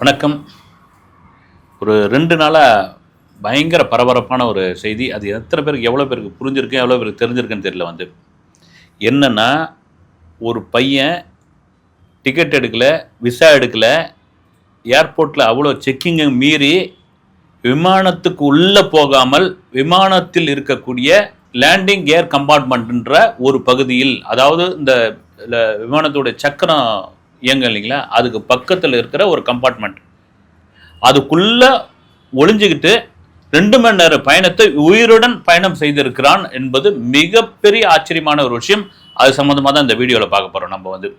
வணக்கம். ஒரு 2 நாளாக பயங்கர பரபரப்பான ஒரு செய்தி. அது எத்தனை பேருக்கு எவ்வளோ பேருக்கு புரிஞ்சிருக்கு, எவ்வளோ பேருக்கு தெரிஞ்சிருக்குன்னு தெரியல. என்னென்னா, ஒரு பையன் டிக்கெட் எடுக்கல, விசா எடுக்கல, ஏர்போர்ட்டில் அவ்வளோ செக்கிங்கை மீறி விமானத்துக்கு உள்ளே போகாமல் விமானத்தில் இருக்கக்கூடிய லேண்டிங் ஏர் கம்பார்ட்மெண்ட்ன்ற ஒரு பகுதியில், அதாவது இந்த விமானத்துடைய சக்கரம் இயங்க இல்லைங்களா, அதுக்கு பக்கத்தில் இருக்கிற ஒரு கம்பார்ட்மெண்ட், அதுக்குள்ள ஒளிஞ்சுக்கிட்டு 2 மணி நேர பயணத்தை உயிருடன் பயணம் செய்திருக்கிறான் என்பது மிகப்பெரிய ஆச்சரியமான ஒரு விஷயம். அது சம்மந்தமாக தான் இந்த வீடியோவில் பார்க்க போகிறோம். நம்ம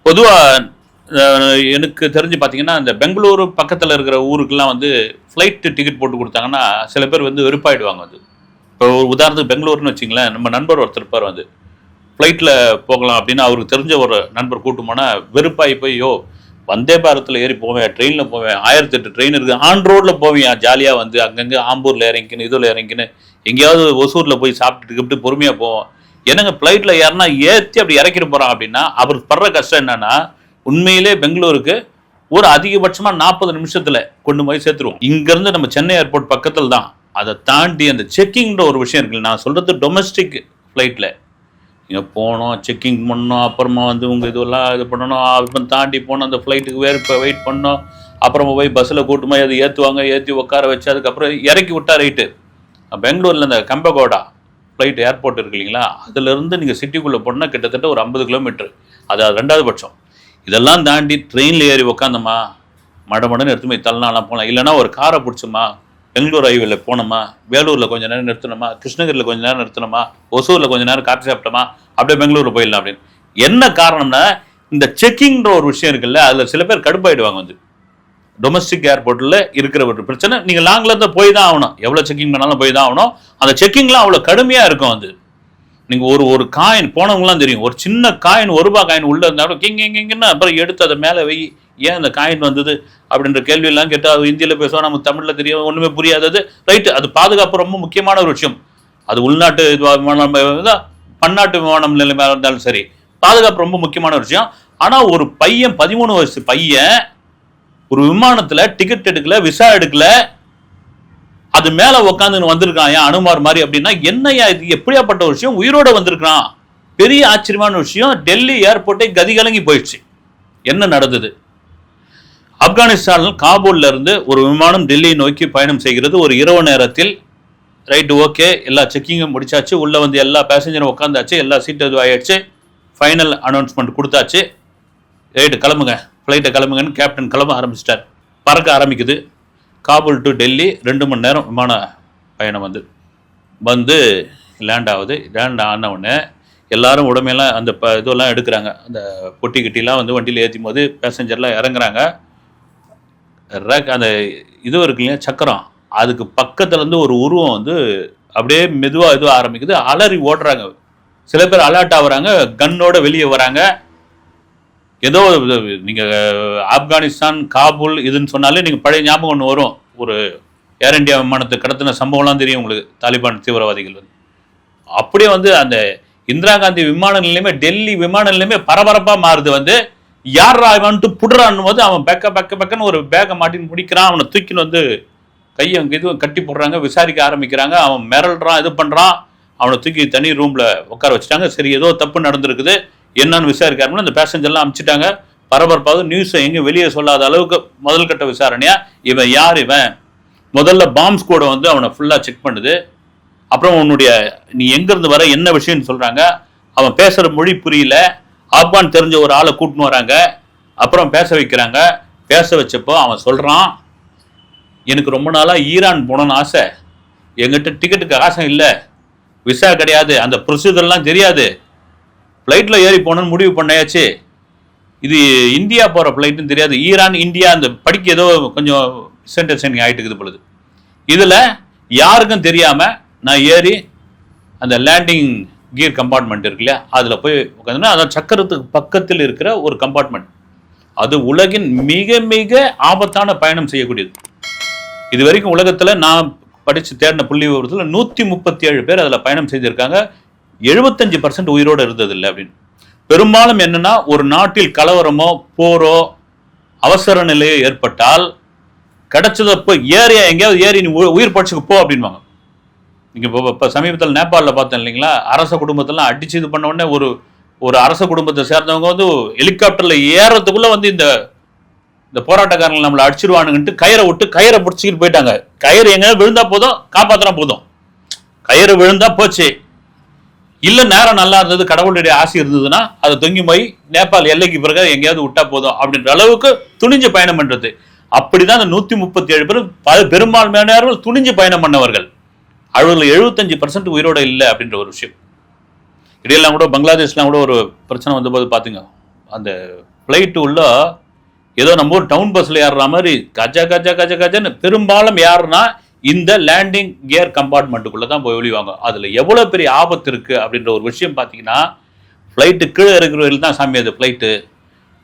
பொதுவாக எனக்கு தெரிஞ்சு பார்த்தீங்கன்னா, இந்த பெங்களூரு பக்கத்தில் இருக்கிற ஊருக்கெல்லாம் ஃப்ளைட்டு டிக்கெட் போட்டு கொடுத்தாங்கன்னா சில பேர் வெறுப்பாயிடுவாங்க. இப்போ ஒரு உதாரணத்துக்கு பெங்களூர்னு வச்சிங்களேன், நம்ம நண்பர் ஒருத்தர் இருப்பார், ஃப்ளைட்டில் போகலாம் அப்படின்னு அவருக்கு தெரிஞ்ச ஒரு நண்பர் கூட்டு போனால் வெறுப்பாகி போய், வந்தே பாரத்தில் ஏறி போவேன், ட்ரெயினில் போவேன், 1008 ட்ரெயின் இருக்குது, ஆன் ரோடில் போவேன் ஜாலியாக அங்கங்கே ஆம்பூரில் இறங்கிக்கின்னு இதில் இறங்கிக்கின்னு எங்கேயாவது ஒசூரில் போய் சாப்பிட்டுட்டு பொறுமையாக போவோம். என்னங்க ஃப்ளைட்டில் ஏறினா ஏற்றி அப்படி இறக்கிட்டு போகிறான் அப்படின்னா அவர் படுற கஷ்டம் என்னன்னா, உண்மையிலே பெங்களூருக்கு ஒரு அதிகபட்சமாக 40 நிமிஷத்தில் கொண்டு போய் சேர்த்துருவோம். இங்கேருந்து நம்ம சென்னை ஏர்போர்ட் பக்கத்தில் தான். அதை தாண்டி அந்த செக்கிங்கிற ஒரு விஷயம் இருக்குல்ல, நான் சொல்கிறது டொமஸ்டிக் ஃப்ளைட்டில் இங்கே போனோம், செக்கிங் பண்ணோம், அப்புறமா உங்கள் இதெல்லாம் இது பண்ணணும், அப்புறம் தாண்டி போனோம், அந்த ஃப்ளைட்டுக்கு வெயிட் பண்ணோம், அப்புறமா போய் பஸ்ஸில் கூட்டுமா அதை ஏற்றி உட்கார வச்சு அதுக்கப்புறம் இறக்கி விட்டா ரைட்டு. பெங்களூரில் இந்த கம்பகோடா ஃப்ளைட் ஏர்போர்ட் இருக்கு இல்லைங்களா, அதிலிருந்து நீங்கள் சிட்டிக்குள்ளே போனால் கிட்டத்தட்ட ஒரு 50 கிலோமீட்டர், அது 2வது பட்சம். இதெல்லாம் தாண்டி ட்ரெயினில் ஏறி உக்காந்தோமா, மடமடன்னு எடுத்து போய் தள்ளனாலாம் போகலாம், இல்லைனா ஒரு காரை பிடிச்சோமா, பெங்களூர் ஹைவேல போனோமா, வேலூரில் கொஞ்சம் நேரம் நிறுத்தணுமா, கிருஷ்ணகிரியில் கொஞ்சம் நேரம் நிறுத்தணுமா, ஒசூரில் கொஞ்சம் நேரம் காஃபி சாப்பிட்டோமா, அப்படியே பெங்களூரில் போயிடலாம் அப்படின்னு. என்ன காரணம்னா, இந்த செக்கிங்கிற ஒரு விஷயம் இருக்குல்ல, அதில் சில பேர் கடுப்பாயிடுவாங்க. டொமஸ்டிக் ஏர்போர்ட்டில் இருக்கிற ஒரு பிரச்சனை, நீங்கள் லாங்கில் இருந்தால் போய் தான் ஆகணும், எவ்வளோ செக்கிங் பண்ணாலும் போய் தான் ஆகணும். அந்த செக்கிங்லாம் அவ்வளோ கடுமையாக இருக்கும். நீங்கள் ஒரு காயின் போனவங்களாம் தெரியும், ஒரு சின்ன காயின், ₹1 காயின் உள்ளே இருந்தாலும் கிங்கின்னு அப்புறம் எடுத்து அதை மேலே வை, ஏன் அந்த காயின் வந்தது அப்படின்ற கேள்வியெல்லாம் கேட்டால் அது ஹிந்தியில் பேசுவோம், நமக்கு தமிழில் தெரியும், ஒன்றுமே புரியாதது. ரைட்டு, அது பாதுகாப்பு ரொம்ப முக்கியமான ஒரு விஷயம். அது உள்நாட்டு விமானம், பன்னாட்டு விமானம் நிலைமையாக இருந்தாலும் சரி, பாதுகாப்பு ரொம்ப முக்கியமான ஒரு விஷயம். ஆனால் ஒரு பையன், 13 வயசு பையன், ஒரு விமானத்தில் டிக்கெட் எடுக்கல, விசா எடுக்கல, அது மேலே உட்காந்து வந்திருக்கான், ஏன் அனுமார் மாதிரி அப்படின்னா என்னையா இது, எப்படியாப்பட்ட ஒரு விஷயம், உயிரோட வந்திருக்கான். பெரிய ஆச்சரியமான விஷயம். டெல்லி ஏர்போர்ட்டை கதிகலங்கி போயிடுச்சு. என்ன நடந்தது? ஆப்கானிஸ்தான் காபூல்ல இருந்து ஒரு விமானம் டெல்லியை நோக்கி பயணம் செய்கிறது ஒரு இரவு நேரத்தில். ரைட்டு, ஓகே, எல்லா செக்கிங்கும் முடிச்சாச்சு, உள்ளே எல்லா பேசஞ்சரும் உட்காந்தாச்சு, எல்லா சீட்டு இதுவாகிடுச்சு, ஃபைனல் அனௌன்ஸ்மெண்ட் கொடுத்தாச்சு. ரைட்டு, கிளம்புங்க, ஃப்ளைட்டை கிளம்புங்கன்னு கேப்டன் கிளம்ப ஆரம்பிச்சிட்டார். பறக்க ஆரம்பிக்குது. காபூல் டு டெல்லி 2 மணி நேரம் விமான பயணம் லேண்ட் ஆகுது. லேண்ட் ஆன உடனே எல்லாரும் உடமையெல்லாம் அந்த இதெல்லாம் எடுக்கிறாங்க, அந்த பொட்டி கிட்டிலாம் வண்டியில் ஏற்றும் போது பேசஞ்சர்லாம் இறங்குறாங்க. அந்த இது இருக்கு இல்லையா, சக்கரம், அதுக்கு பக்கத்துலேருந்து ஒரு உருவம் அப்படியே மெதுவாக ஆரம்பிக்குது. அலறி ஓடுறாங்க, சில பேர் அலர்ட் ஆகுறாங்க, கன்னோட வெளியே வராங்க. ஏதோ நீங்கள் ஆப்கானிஸ்தான் காபூல் இதுன்னு சொன்னாலே நீங்கள் பழைய ஞாபகம் ஒன்று வரும். ஒரு ஏர் இந்தியா விமானத்தை கடத்தின சம்பவம்லாம் தெரியும் உங்களுக்கு, தாலிபான் தீவிரவாதிகள். அப்படியே அந்த இந்திரா காந்தி விமான நிலையமே, டெல்லி விமான நிலையமே பரபரப்பாக மாறுது. யார் வந்துட்டு புடுறான்னு போது அவன் பெக்கன்னு ஒரு பேக்கை மாட்டின்னு பிடிக்கிறான். அவனை தூக்கின்னு கையை இதுவும் கட்டி போடுறாங்க, விசாரிக்க ஆரம்பிக்கிறாங்க. அவன் மிரள்றான், இது பண்ணுறான். அவனை தூக்கி தனி ரூமில் உட்கார வச்சுட்டாங்க. சரி, ஏதோ தப்பு நடந்திருக்குது, என்னன்னு விசாரிக்காருன்னு அந்த பேசஞ்சர்லாம் அனுப்பிச்சிட்டாங்க. பரபரப்பாக நியூஸை எங்கேயும் வெளியே சொல்லாத அளவுக்கு முதல் கட்ட விசாரணையா, இவன் யார், இவன் முதல்ல பாம்ப் ஸ்குவாட் அவனை ஃபுல்லாக செக் பண்ணுது. அப்புறம் நீ எங்கேருந்து வர, என்ன விஷயம்னு சொல்கிறாங்க. அவன் பேசுகிற மொழி புரியல. ஆப்கான் தெரிஞ்ச ஒரு ஆளை கூட்டின்னு வராங்க. அப்புறம் பேச வைக்கிறாங்க. பேச வச்சப்போ அவன் சொல்கிறான், எனக்கு ரொம்ப நாளாக ஈரான் போகணுன்னு ஆசை, எங்கிட்ட டிக்கெட்டுக்கு ஆசை இல்லை, விசா கிடையாது, அந்த ப்ரொசீஜர்லாம் தெரியாது, ஃப்ளைட்டில் ஏறி போகணுன்னு முடிவு பண்ணாச்சு, இது இந்தியா போகிற ஃப்ளைட்டுன்னு தெரியாது, ஈரான் இந்தியா அந்த படிக்க ஏதோ கொஞ்சம் மிஸ்அண்டர்ஸ்டாண்டிங் ஆகிட்டு இருக்குது பொழுது. இதில் யாருக்கும் தெரியாமல் நான் ஏறி அந்த லேண்டிங் கியர் கம்பார்ட்மெண்ட் இருக்கு இல்லையா, அதில் போய் உட்காந்துன்னா, அதான் சக்கரத்துக்கு பக்கத்தில் இருக்கிற ஒரு கம்பார்ட்மெண்ட். அது உலகின் மிக மிக ஆபத்தான பயணம் செய்யக்கூடியது. இது வரைக்கும் உலகத்தில் நான் படித்து தேடின புள்ளி விவரத்தில் 137 பேர் அதில் பயணம் செய்திருக்காங்க. 75% உயிரோடு இருந்ததில்லை அப்படின்னு. பெரும்பாலும் என்னன்னா, ஒரு நாட்டில் கலவரமோ போரோ அவசர நிலையை ஏற்பட்டால் கிடைச்சத போய் ஏரியா எங்கேயாவது ஏறி நீ உயிர் படைச்சுக்கு போ அப்படின்வாங்க. நீங்கள் இப்போ சமீபத்தில் நேபாளில் பார்த்தேன் இல்லைங்களா, அரச குடும்பத்தெல்லாம் அடிச்சு இது பண்ண உடனே ஒரு அரச குடும்பத்தை சேர்ந்தவங்க வந்து ஹெலிகாப்டரில் ஏறத்துக்குள்ளே வந்து இந்த போராட்டக்காரங்களை நம்மளை அடிச்சிருவானுங்கன்ட்டு கயிறை விட்டு கயிறை பிடிச்சிக்கிட்டு போயிட்டாங்க. கயிறு எங்கேயாவது விழுந்தா போதும், காப்பாற்றினா போதும். கயிறு விழுந்தா போச்சு, இல்லை நேரம் நல்லா இருந்தது, கடவுளுடைய ஆசை இருந்ததுன்னா அதை தொங்கி போய் நேபாள் எல்லைக்கு பிறகு எங்கேயாவது விட்டா போதும் அப்படின்ற அளவுக்கு துணிஞ்சு பயணம் பண்ணுறது. அப்படிதான் அந்த 137 பேர் பெரும்பான்மையானவர்கள் துணிஞ்சு பயணம் பண்ணவர்கள். அவர்கள் 75% உயிரோட இல்லை அப்படின்ற ஒரு விஷயம். இடையெல்லாம் கூட பங்களாதேஷ்லாம் கூட ஒரு பிரச்சனை வந்தபோது பார்த்துங்க, அந்த ஃப்ளைட்டு உள்ள ஏதோ நம்ம ஒரு டவுன் பஸ்ஸில் ஏறுற மாதிரி கஜன்னு பெரும்பாலும் யாருன்னா இந்த லேண்டிங் கியர் கம்பார்ட்மெண்ட்டுக்குள்ளே தான் போய் ஒழிவாங்க. அதில் எவ்வளோ பெரிய ஆபத்து இருக்குது அப்படின்ற ஒரு விஷயம் பார்த்தீங்கன்னா, ஃப்ளைட்டு கீழே இருக்கிற வரையில் தான் சாமி அது ஃப்ளைட்டு.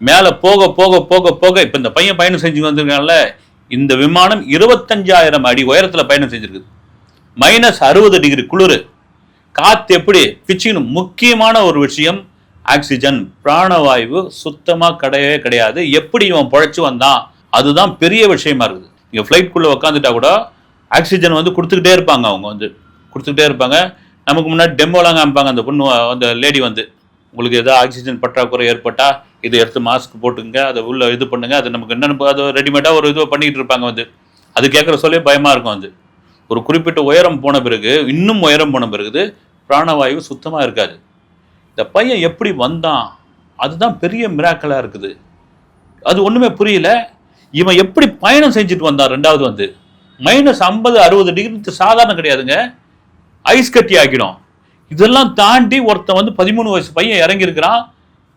மேலே போக போக போக போக இப்போ இந்த பையன் பயணம் செஞ்சு வந்திருக்காங்கல்ல, இந்த விமானம் 25,000 அடி உயரத்தில் பயணம் செஞ்சுருக்குது. -60 டிகிரி குளிர், காற்று எப்படி பிச்சுக்கணும். முக்கியமான ஒரு விஷயம் ஆக்சிஜன், பிராணவாயு சுத்தமாக கிடையவே கிடையாது. எப்படி இவன் பொழைச்சி வந்தான், அதுதான் பெரிய விஷயமா இருக்குது. இங்கே ஃப்ளைட்குள்ளே உட்காந்துட்டா கூட ஆக்சிஜன் வந்து கொடுத்துக்கிட்டே இருப்பாங்க, அவங்க வந்து கொடுத்துக்கிட்டே இருப்பாங்க. நமக்கு முன்னாடி டெமோலாம் காமிப்பாங்க. அந்த பொண்ணு, அந்த லேடி வந்து, உங்களுக்கு எதாவது ஆக்சிஜன் பற்றாக்குறை ஏற்பட்டால் இதை எடுத்து மாஸ்க் போட்டுங்க, அதை உள்ள இது பண்ணுங்க, அது நமக்கு என்னென்னு அது ரெடிமேடாக ஒரு இது பண்ணிக்கிட்டு இருப்பாங்க வந்து. அது கேட்குற சொல்லே பயமாக இருக்கும். வந்து ஒரு குறிப்பிட்ட உயரம் போன பிறகு, இன்னும் உயரம் போன பிறகு பிராணவாயு சுத்தமாக இருக்காது. இந்த பையன் எப்படி வந்தான், அதுதான் பெரிய மிராக்கலாக இருக்குது. அது ஒன்றுமே புரியல. இவன் எப்படி பயணம் செஞ்சுட்டு வந்தான். ரெண்டாவது வந்து -50-60 டிகிரி சாதாரண கிடையாதுங்க, ஐஸ் கட்டி ஆக்கிடும். இதெல்லாம் தாண்டி ஒருத்தன் வந்து 13 வயசு பையன் இறங்கியிருக்கிறான்.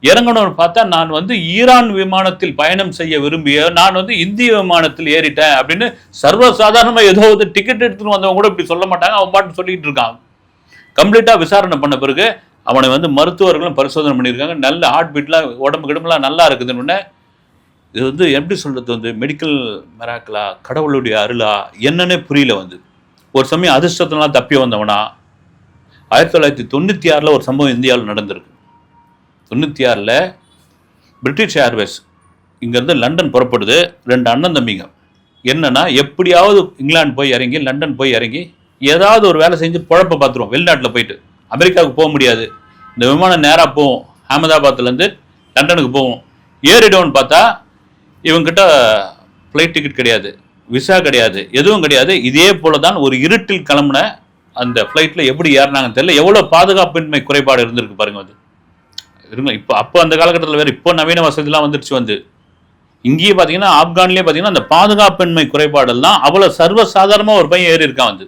இறங்கணும்னு பார்த்தா, நான் வந்து ஈரான் விமானத்தில் பயணம் செய்ய விரும்பிய நான் வந்து இந்திய விமானத்தில் ஏறிட்டேன் அப்படின்னு சர்வசாதாரணமாக ஏதோ வந்து டிக்கெட் எடுத்துன்னு வந்தவங்க கூட இப்படி சொல்ல மாட்டாங்க. அவன் பாட்டு சொல்லிட்டு இருக்கான். கம்ப்ளீட்டாக விசாரணை பண்ண பிறகு அவனை வந்து மருத்துவர்களும் பரிசோதனை பண்ணியிருக்காங்க. நல்ல ஹார்ட் பீட்லாம் உடம்பு கிடம்புலாம் நல்லா இருக்குதுன்னு. இது வந்து எப்படி சொல்கிறது, வந்து மெடிக்கல் மிராக்கிளா, கடவுளுடைய அருளா என்னன்னே புரியல. வந்து ஒரு சமயம் அதிர்ஷ்டத்தினால தப்பி வந்தவனா. 1996 ஒரு சம்பவம் இந்தியாவில் நடந்திருக்கு. 96 பிரிட்டிஷ் ஏர்வேஸ் இங்கேருந்து லண்டன் புறப்படுது. 2 அண்ணன் தம்பிங்க. என்னன்னா, எப்படியாவது இங்கிலாந்து போய் இறங்கி லண்டன் போய் இறங்கி ஏதாவது ஒரு வேலை செஞ்சு குழப்ப பார்த்துருவோம். வெளிநாட்டில் போயிட்டு அமெரிக்காவுக்கு போக முடியாது. இந்த விமானம் நேராக போவோம், அகமதாபாத்லேருந்து லண்டனுக்கு போவோம். ஏறிடோன்னு பார்த்தா இவங்ககிட்ட ஃப்ளைட் டிக்கெட் கிடையாது, விசா கிடையாது, எதுவும் கிடையாது. இதே போல தான் ஒரு இருட்டில் கிளம்புன அந்த ஃப்ளைட்டில் எப்படி ஏறினாங்கன்னு தெரியல. எவ்வளோ பாதுகாப்பின்மை குறைபாடு இருந்திருக்கு பாருங்க. வந்து இருங்க, இப்போ அப்போ அந்த காலகட்டத்தில் வேறு, இப்போ நவீன வசதிலாம் வந்துருச்சு. வந்து இங்கேயே பார்த்தீங்கன்னா, ஆப்கான்லேயே பார்த்தீங்கன்னா, அந்த பாதுகாப்பின்மை குறைபாடெல்லாம் அவ்வளோ சர்வசாதாரணமாக ஒரு பையன் ஏறி இருக்கான். வந்து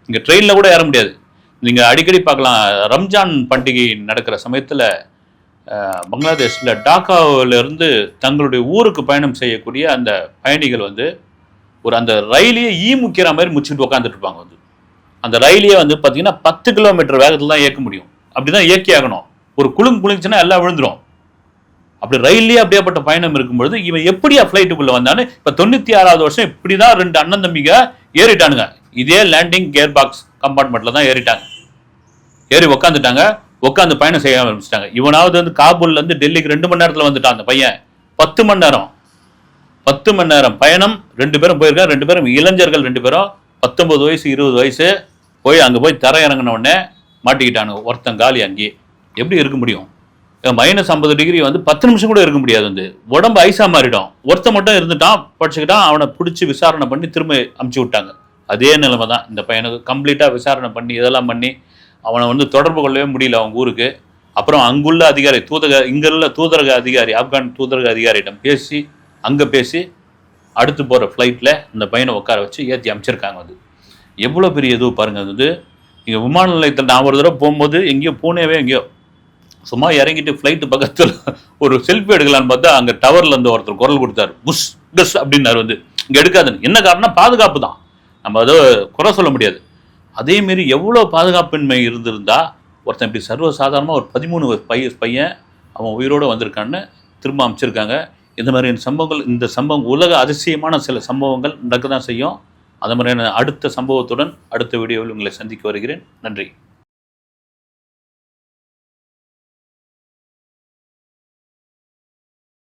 இங்கே ட்ரெயினில் கூட ஏற முடியாது. நீங்கள் அடிக்கடி பார்க்கலாம், ரம்ஜான் பண்டிகை நடக்கிற சமயத்தில் பங்களாதேஷில் டாக்காவிலிருந்து தங்களுடைய ஊருக்கு பயணம் செய்யக்கூடிய அந்த பயணிகள் வந்து அந்த ரயிலையே முக்கிற மாதிரி முச்சிட்டு உட்காந்துட்டு இருப்பாங்க. வந்து அந்த ரயிலையே வந்து பார்த்தீங்கன்னா 10 கிலோமீட்டர் வேகத்தில் தான் இயக்க முடியும். அப்படி தான் இயக்கி ஆகணும். ஒரு குளிச்சுன்னா எல்லாம் விழுந்துடும். அப்படி ரயிலே அப்படியேப்பட்ட பயணம் இருக்கும்பொழுது இவன் எப்படியா ஃப்ளைட்டுக்குள்ளே வந்தான்னு. இப்போ 96வது வருஷம் இப்படி தான் 2 அண்ணன் தம்பிங்க ஏறிட்டானுங்க. இதே லேண்டிங் கியர் பாக்ஸ் கம்பார்ட்மெண்ட்டில் தான் ஏறிட்டாங்க. ஏறி உக்காந்துட்டாங்க. உட்காந்து பயணம் செய்ய ஆரம்பிச்சிட்டாங்க. இவனாவது வந்து காபூல்லேருந்து டெல்லிக்கு 2 மணி நேரத்தில் வந்துட்டான். அந்த பையன் 10 மணி நேரம் பயணம். 2 பேரும் போயிருக்காங்க. 2 பேரும் இளைஞர்கள். 2 பேரும் 19 வயசு 20 வயசு. போய் அங்கே போய் தர இறங்கின உடனே மாட்டிக்கிட்டானுங்க. ஒருத்தன் காலி. அங்கேயே எப்படி இருக்க முடியும்? -50 டிகிரி வந்து 10 நிமிஷம் கூட இருக்க முடியாது. வந்து உடம்பு ஐஸாக மாறிடும். ஒருத்தன் மட்டும் இருந்துட்டான், படிச்சுக்கிட்டான். அவனை பிடிச்சி விசாரணை பண்ணி திரும்ப அமுச்சு விட்டாங்க. அதே நிலைமை தான் இந்த பையனுக்கு. கம்ப்ளீட்டாக விசாரணை பண்ணி இதெல்லாம் பண்ணி அவனை வந்து தொடர்பு கொள்ளவே முடியல அவங்க ஊருக்கு. அப்புறம் அங்குள்ள அதிகாரி, இங்குள்ள தூதரக அதிகாரி, ஆப்கான் தூதரக அதிகாரியிடம் பேசி அடுத்து போகிற ஃப்ளைட்டில் இந்த பையனை உட்கார வச்சு ஏற்றி அமைச்சிருக்காங்க. அது எவ்வளோ பெரிய இது பாருங்கள். அது வந்து இங்கே விமான நிலையத்தில் நான் ஒரு தடவை போகும்போது எங்கேயோ பூனேவே எங்கேயோ சும்மா இறங்கிட்டு ஃப்ளைட்டு பக்கத்தில் ஒரு செல்ஃபி எடுக்கலான்னு பார்த்தா அங்கே டவர்லேருந்து ஒருத்தர் குரல் கொடுத்தாரு. புஷ் டஸ் அப்படின்னாரு. வந்து இங்கே எடுக்காதுன்னு. என்ன காரணம்? பாதுகாப்பு தான். நம்ம அதை குறை சொல்ல முடியாது. அதேமாரி எவ்வளோ பாதுகாப்பின்மை இருந்திருந்தா ஒருத்தன் இப்படி சர்வசாதாரணமாக ஒரு 13 பையன் அவன் உயிரோடு வந்திருக்கான்னு திரும்ப அமைச்சிருக்காங்க. இந்த மாதிரியான சம்பவங்கள், இந்த சம்பவம் உலக அதிசயமான சில சம்பவங்கள் நடக்க தான் செய்யும். அது மாதிரியான அடுத்த சம்பவத்துடன் அடுத்த வீடியோவில் உங்களை சந்திக்க வருகிறேன். நன்றி.